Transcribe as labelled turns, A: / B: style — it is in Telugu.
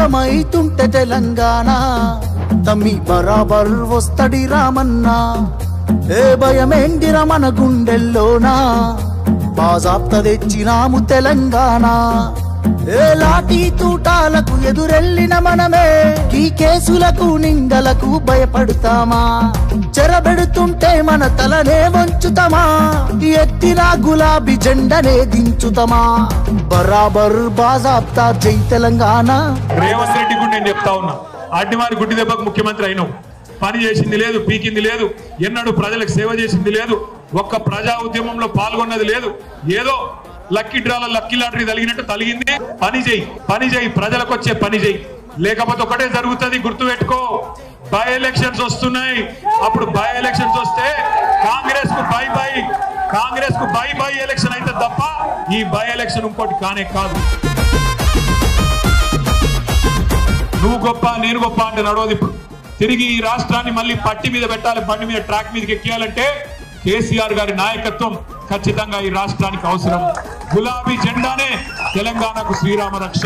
A: సిద్ధమైతుంటే తెలంగాణ తమ్మి బరాబర్ వస్తడి రామన్నా ఏ భయమేందిర మన గుండెల్లోనా బాజాప్త తెచ్చినాము తెలంగాణ ఏ లాఠీ తూటాలకు ఎదురెళ్ళిన మనమే ఈ కేసులకు నిందలకు భయపడతామా చెరబెడుతుంటే మన తలనే వంచుతామా ఎత్తిన గులాబీ జెండనే దించుతామా బరాబర్ బాజాప్తా జై తెలంగాణ
B: రేవంత్ రెడ్డి గుండె నేను చెప్తా ఉన్నా అడ్డివారి గుడ్డి దెబ్బకు ముఖ్యమంత్రి అయినావు పని చేసింది లేదు పీకింది లేదు ఎన్నడూ ప్రజలకు సేవ చేసింది లేదు ఒక్క ప్రజా ఉద్యమంలో పాల్గొన్నది లేదు ఏదో లక్కీ డ్రాల లక్కీ లాటరీ తగినట్టు తలిగింది పని చేయి ప్రజలకు వచ్చే పని చేయి లేకపోతే ఒకటే జరుగుతుంది గుర్తుపెట్టుకో బై ఎలక్షన్స్ వస్తున్నాయి అప్పుడు బై ఎలక్షన్స్ వస్తే కాంగ్రెస్ కు బై ఎలక్షన్ అయితే తప్ప ఈ బై ఎలక్షన్ ఇంకోటి కానే కాదు నువ్వు గొప్ప నేను గొప్ప అంటే నడవదు ఇప్పుడు తిరిగి ఈ రాష్ట్రాన్ని మళ్ళీ పట్టి మీద పెట్టాలి బండి మీద ట్రాక్ మీదకి ఎక్కియాలంటే కేసీఆర్ గారి నాయకత్వం ఖచ్చితంగా ఈ రాష్ట్రానికి అవసరం గులాబీ జెండానే తెలంగాణకు శ్రీరామ రక్ష